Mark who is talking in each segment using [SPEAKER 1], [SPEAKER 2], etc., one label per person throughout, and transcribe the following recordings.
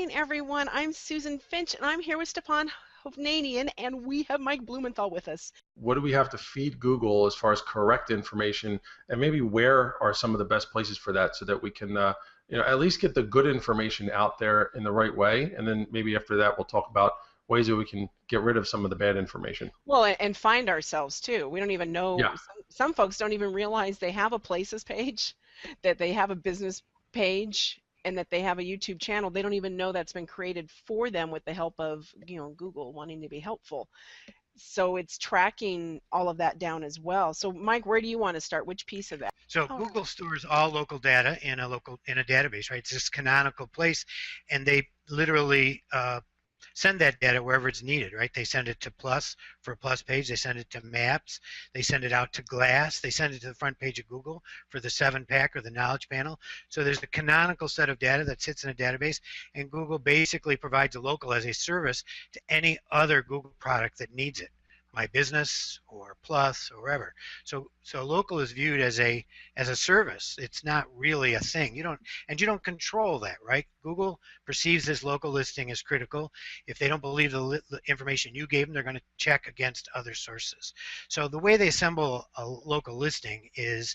[SPEAKER 1] morning, everyone. I'm Susan Finch, and I'm here with Stepan Hovnanian, and we have Mike Blumenthal with us.
[SPEAKER 2] What do we have to feed Google as far as correct information, and maybe where are some of the best places for that, so that we can, at least get the good information out there in the right way, and then maybe after that we'll talk about ways that we can get rid of some of the bad information.
[SPEAKER 1] Well, and find ourselves too. We don't even know.
[SPEAKER 2] Yeah.
[SPEAKER 1] Some folks don't even realize they have a places page, that they have a business page, and that they have a YouTube channel. They don't even know that's been created for them with the help of Google wanting to be helpful. So it's tracking all of that down as well. So Mike, where do you want to start? Which piece of that?
[SPEAKER 3] So Google stores all local data in a database, right? It's this canonical place, and they literally send that data wherever it's needed, right? They send it to Plus for a Plus page. They send it to Maps. They send it out to Glass. They send it to the front page of Google for the 7-pack or the Knowledge Panel. So there's a canonical set of data that sits in a database, and Google basically provides a local as a service to any other Google product that needs it. My Business or Plus or wherever. So local is viewed as a service. It's not really a thing. You don't control that, right? Google perceives this local listing as critical. If they don't believe the information you gave them, they're going to check against other sources. So the way they assemble a local listing is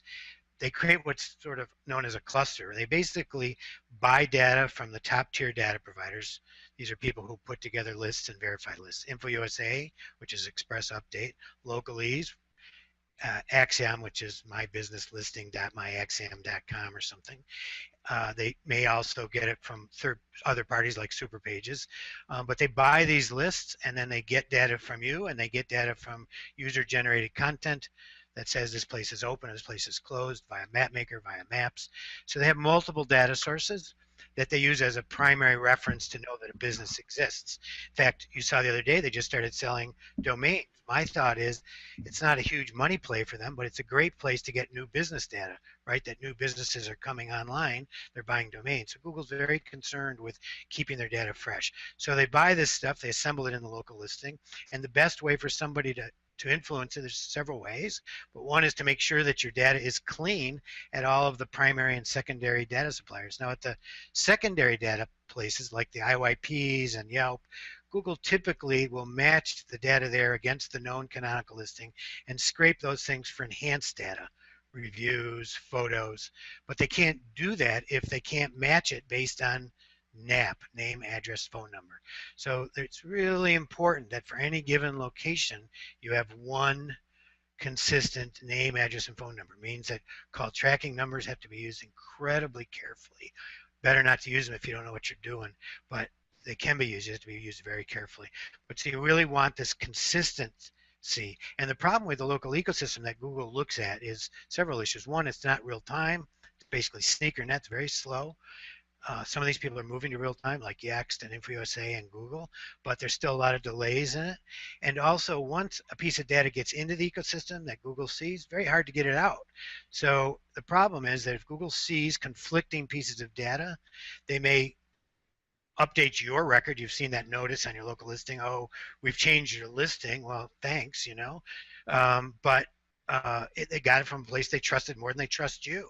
[SPEAKER 3] they create what's sort of known as a cluster. They basically buy data from the top tier data providers. These are people who put together lists and verify lists. InfoUSA, which is Express Update, Localese, Axiom, which is mybusinesslisting.myaxiom.com or something. They may also get it from other parties like Superpages, but they buy these lists, and then they get data from you, and they get data from user-generated content that says this place is open, this place is closed, via MapMaker, via Maps. So they have multiple data sources that they use as a primary reference to know that a business exists. In fact, you saw the other day they just started selling domains. My thought is it's not a huge money play for them, but it's a great place to get new business data, right? That new businesses are coming online, they're buying domains. So Google's very concerned with keeping their data fresh. So they buy this stuff, they assemble it in the local listing, and the best way for somebody to influence it, there's several ways, but one is to make sure that your data is clean at all of the primary and secondary data suppliers. Now at the secondary data places like the IYPs and Yelp, Google typically will match the data there against the known canonical listing and scrape those things for enhanced data, reviews, photos, but they can't do that if they can't match it based on NAP, name, address, phone number. So it's really important that for any given location, you have one consistent name, address, and phone number. It means that call tracking numbers have to be used incredibly carefully. Better not to use them if you don't know what you're doing, but they can be used. You have to be used very carefully. But so you really want this consistency. And the problem with the local ecosystem that Google looks at is several issues. One, it's not real time. It's basically sneaker net. It's very slow. Some of these people are moving to real time, like Yext and InfoUSA and Google, but there's still a lot of delays in it. And also, once a piece of data gets into the ecosystem that Google sees, very hard to get it out. So the problem is that if Google sees conflicting pieces of data, they may update your record. You've seen that notice on your local listing. Oh, we've changed your listing. Well, thanks, but they got it from a place they trusted more than they trust you.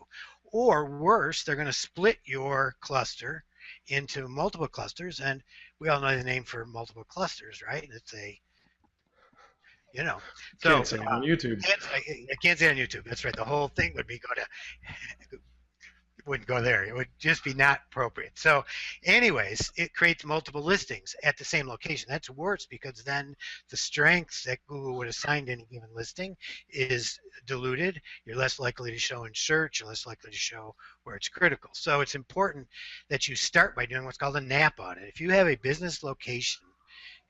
[SPEAKER 3] Or worse, they're going to split your cluster into multiple clusters, and we all know the name for multiple clusters, right? It's so
[SPEAKER 2] Can't say it on YouTube.
[SPEAKER 3] I can't say it on YouTube. That's right. The whole thing would be wouldn't go there. It would just be not appropriate. So anyways, it creates multiple listings at the same location. That's worse because then the strengths that Google would assign to any given listing is diluted. You're less likely to show in search. You're less likely to show where it's critical. So it's important that you start by doing what's called a NAP audit. If you have a business location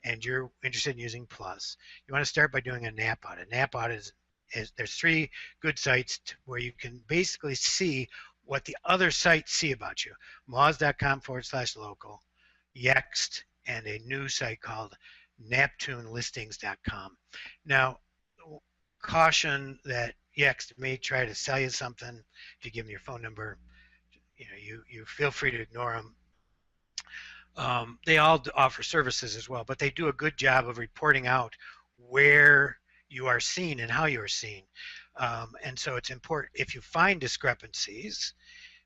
[SPEAKER 3] and you're interested in using Plus, you want to start by doing a NAP audit. NAP audit is there's 3 good sites where you can basically see what the other sites see about you. moz.com/local, Yext, and a new site called naptunelistings.com. Now, caution that Yext may try to sell you something. If you give them your phone number, you feel free to ignore them. They all offer services as well, but they do a good job of reporting out where you are seen and how you are seen. And so it's important if you find discrepancies,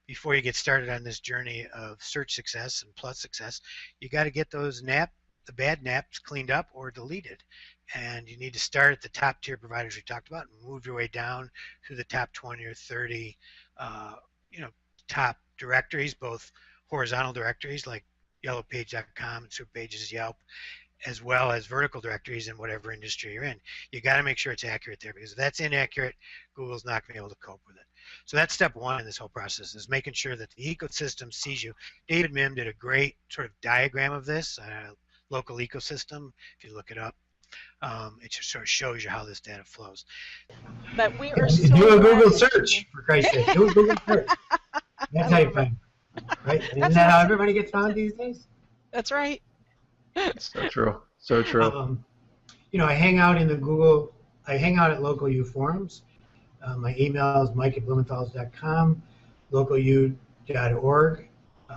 [SPEAKER 3] before you get started on this journey of search success and plus success, you got to get those the bad naps cleaned up or deleted. And you need to start at the top tier providers we talked about and move your way down to the top 20 or 30, uh, you know, top directories, both horizontal directories like yellowpage.com and superpages, Yelp, as well as vertical directories in whatever industry you're in. You got to make sure it's accurate there, because if that's inaccurate, Google's not going to be able to cope with it. So that's step one in this whole process, is making sure that the ecosystem sees you. David Mim did a great sort of diagram of this, local ecosystem. If you look it up, it just sort of shows you how this data flows.
[SPEAKER 1] But we are so
[SPEAKER 4] do a
[SPEAKER 1] glad
[SPEAKER 4] Google
[SPEAKER 1] that
[SPEAKER 4] search, for Christ's sake. Do a Google search. That's how you find it, right? Isn't that how everybody gets found these days?
[SPEAKER 1] That's right.
[SPEAKER 2] So true. So true.
[SPEAKER 4] You know, I hang out in the Google, I hang out at local U forums. My email is mike@blumenthals.com, localu.org,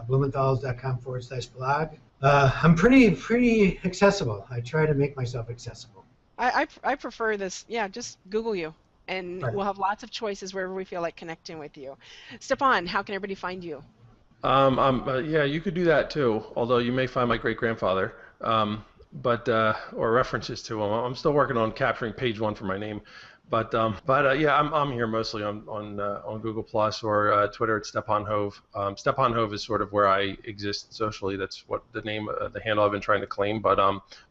[SPEAKER 4] blumenthals.com/blog. I'm pretty accessible. I try to make myself accessible.
[SPEAKER 1] I prefer this. Yeah, just Google you, and
[SPEAKER 4] Right.
[SPEAKER 1] we'll have lots of choices wherever we feel like connecting with you. Stepan, how can everybody find you?
[SPEAKER 2] Yeah, you could do that too. Although you may find my great grandfather, but or references to him. I'm still working on capturing page one for my name, but yeah, I'm here mostly on Google Plus or Twitter at Stepan Hove. Stepan Hove is sort of where I exist socially. That's what the name, the handle I've been trying to claim. But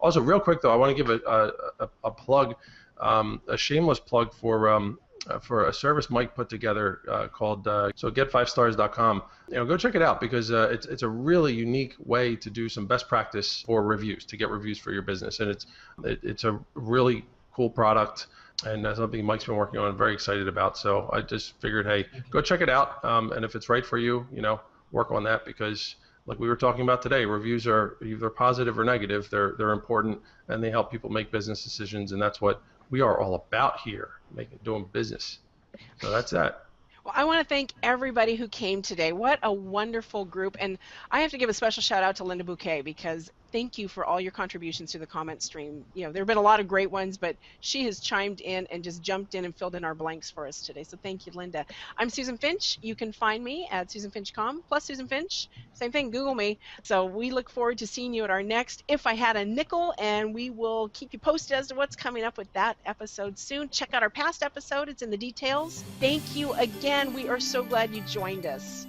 [SPEAKER 2] also, real quick though, I want to give a plug, a shameless plug for a service Mike put together called so get5stars.com. You know, go check it out, because it's a really unique way to do some best practice for reviews, to get reviews for your business, and it's a really cool product, and that's something Mike's been working on and very excited about. So I just figured, hey, go check it out, and if it's right for you, you know, work on that, because like we were talking about today, reviews are either positive or negative. They're important, and they help people make business decisions, and that's what we are all about here, doing business. So that's that.
[SPEAKER 1] Well, I want to thank everybody who came today. What a wonderful group. And I have to give a special shout out to Linda Bouquet, because thank you for all your contributions to the comment stream. You know, there have been a lot of great ones, but she has chimed in and just jumped in and filled in our blanks for us today. So thank you, Linda. I'm Susan Finch. You can find me at SusanFinch.com, plus Susan Finch. Same thing, Google me. So we look forward to seeing you at our next If I Had a Nickel, and we will keep you posted as to what's coming up with that episode soon. Check out our past episode. It's in the details. Thank you again. We are so glad you joined us.